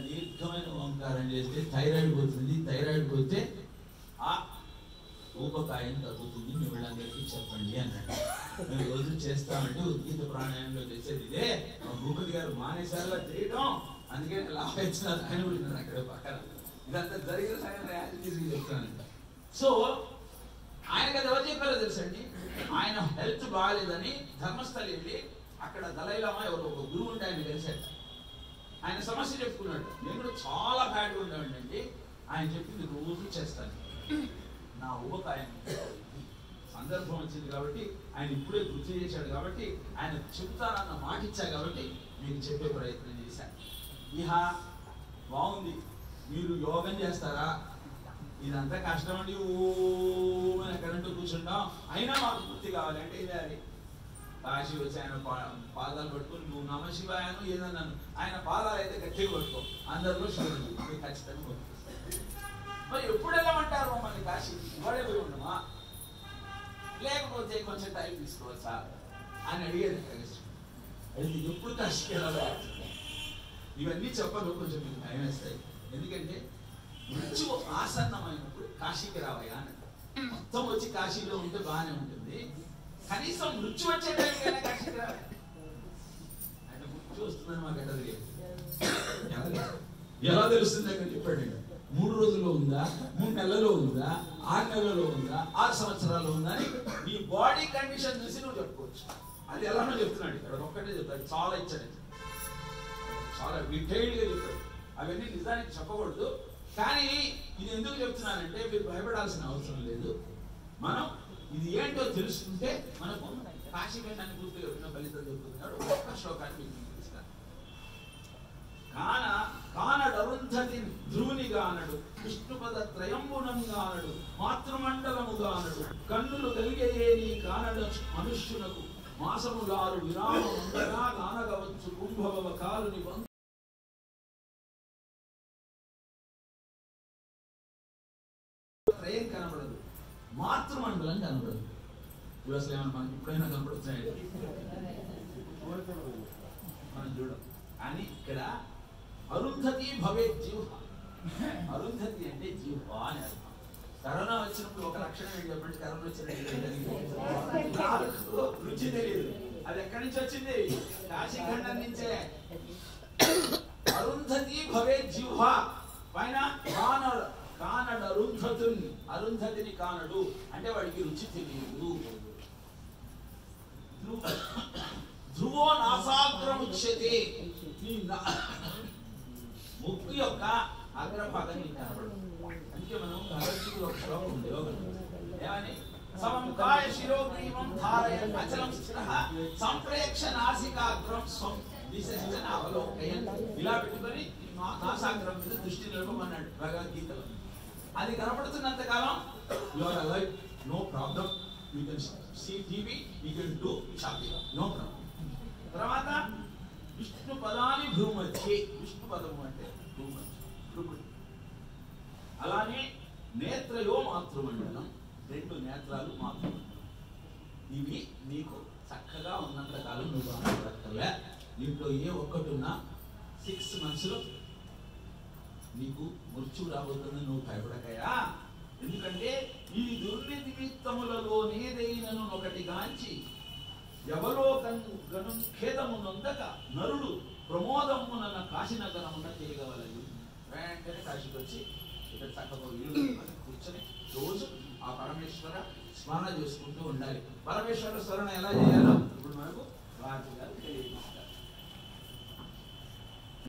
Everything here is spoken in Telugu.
దీర్ఘమైన ఓంకారం చేస్తే థైరాయిడ్ పోతుంది, థైరాయిడ్ పోతే ఆ ఊపకాయం తగ్గుతుంది, మీ వాళ్ళందరికీ చెప్పండి అన్నాడు. మేము రోజు చేస్తామంటే ఉద్గీత ప్రాణాయామంలో చేసేది ఇదే. మా భూపతి గారు మానేశారులా చేయడం, అందుకే లాభించిన ఆయన కూడా అక్కడ పక్కన ఇదంతా జరిగిన సంగతి చెప్తానండి. సో ఆయనకు అది ఎవరు చెప్పారో తెలుసండి, ఆయన హెల్త్ బాగాలేదని ధర్మస్థలి వెళ్ళి అక్కడ దలైలామా ఎవరు ఒక గురువు ఉంటే ఆయన కలిసాడు. ఆయన సమస్య చెప్పుకున్నాడు. నేను కూడా చాలా బ్యాడ్గా ఉండేవాడినండి, ఆయన చెప్పింది రోజు చేస్తాను, నా ఊబకాయం సందర్భం వచ్చింది కాబట్టి ఆయన ఇప్పుడే గుర్తు చేశాడు కాబట్టి ఆయన చెప్తానన్న మాట ఇచ్చా కాబట్టి మీకు చెప్పే ప్రయత్నం చేశాను. ఇహ బాగుంది, మీరు యోగం చేస్తారా? ఇదంతా కష్టం అండి, ఓ కరెంటు కూర్చుంటాం, అయినా మాకు పూర్తి కావాలి అంటే ఇదే. అది కాశీ వచ్చి ఆయన పాదాలు పట్టుకొని నువ్వు నమ శివాయను ఏదన్నాను, ఆయన పాదాలు అయితే గట్టిగా పట్టుకో, అందరిలో శివుడు ఖచ్చితంగా పట్టుకొస్తాను. మరి ఎప్పుడు వెళ్ళమంటారు మమ్మల్ని కాశీ? ఇవాడే పోయి ఉండమా, లేకపోతే కొంచెం టైం తీసుకోవచ్చా అని అడిగేది. అది ఎప్పుడు కాశీకి వెళ్ళాలి? ఇవన్నీ చెప్పను, కొంచెం మీకు టైం వేస్తాయి. ఎందుకంటే మృత్యువు ఆసన్నమైనప్పుడు కాశీకి రావయ్యా అని. మొత్తం వచ్చి కాశీలో ఉంటే బాగానే ఉంటుంది, కనీసం మృత్యు వచ్చే టైంకైనా కాశీకి రావాలి. అంటే మృత్యు వస్తుందని మాకు ఎట్లా తెలియదు, ఎలా తెలుస్తుంది అని చెప్పండి. 3 రోజుల్లో ఉందా, 3 నెలల్లో ఉందా, 6 నెలల్లో ఉందా, 6 సంవత్సరాల్లో ఉందా అని నీ బాడీ కండిషన్ చూసి నువ్వు చెప్పుకోవచ్చు. అది ఎలానో చెప్తున్నాడు ఇక్కడ, ఒక్కటే చెప్తాడు, చాలా ఇచ్చాడు, చాలా డీటెయిల్డ్గా చెప్పాడు. అవన్నీ నిజానికి చెప్పకూడదు, కానీ ఇది ఎందుకు చెప్తున్నానంటే మీరు భయపడాల్సిన అవసరం లేదు. మనం ఇది ఏంటో తెలుసుకుంటే మనకు కాశీ వెళ్ళాన్ని పూర్తిగా చెప్పిన ఫలితం చెప్తున్నాడు. ఒక్క శ్లోకాన్ని మీకు తెలుస్తాను. కానడరుంధతి ధ్రువునిగానడు, విష్ణుపద త్రయంబునంగానడు, మాతృమండలముగానడు, కన్నులు కలిగేయే నీ కానడ మనుష్యునకు మాసములారు విరామముండగా కానగవచ్చు కుంభవ కాలుని త్రయం కనబడదు, మాతృమండలం కనబడదు. అసలు ఏమన్నా మనకి ఎప్పుడైనా కనపడుతున్నాయి మనం చూడం. కానీ ఇక్కడ అరుంధతి భవే జీవ, అరుంధతి అంటే జీవ అని అర్థం. కరోనా వచ్చినప్పుడు ఒక లక్షణం ఏంటి చెప్పండి, కరోనా వచ్చినప్పుడు రుచి తెలియదు, అది ఎక్కడి నుంచి వచ్చింది? కాశీఖండం నుంచే. అరుంధతి భవే జీవ పైన కానడు అరుంధతుని, అరుంధతిని కానడు అంటే వాడికి రుచి తెలియదు. ధ్రువో నాసాగ్రముచ్యతే, నీ ముక్కు యొక్క అగ్రభాగం నీకు కనబడదు. అందుకే మనం భగవద్గీతలో ఒక శ్లోకం ఉంది, ఏమని? సమం కాయ శిరోగ్రీవం ధారయన్ అచలం స్థిరః సంప్రేక్ష నాసికాగ్రం స్వం దిశశ్చన అవలోకయన్. ఇలా పెట్టుకొని నాసాగ్రం మీద దృష్టి నిలపమన్నాడు భగవద్గీతలో. అది కనపడుతున్నంత కాలం you are alive, no problem, you can see TV, you can do shopping, no problem. తర్వాత విష్ణు పదాన్ని భూమధ్యే, విష్ణు పదము అంటే భూమధ్య. అలానే నేత్రయో మాతృమండలం, 2 నేత్రాలు మాతృమండలం. ఇవి నీకు చక్కగా ఉన్నంత కాలం నువ్వు బాధపడక్కర్లే. దీంట్లో ఏ ఒక్కటున్నా 6 months లో నీకు మృత్యువు రాబోతుందని నువ్వు భయపడకయా. ఎందుకంటే ఈ దుర్నిమిత్తములలోనేదైనను ఒకటి గాంచి ఎవరో గను ఖేదము నొందక నరుడు ప్రమోదమున కాశీనగరమున తిరగవలయు. వెంటనే కాశీకి వచ్చి ఇక్కడ చక్కగా ఇల్లు కూర్చొని రోజు ఆ పరమేశ్వర స్మరణ చేసుకుంటూ ఉండాలి. పరమేశ్వర స్మరణ ఎలా చేయాలో ఇప్పుడు మనకు రాజు గారు తెలియజేస్తారు.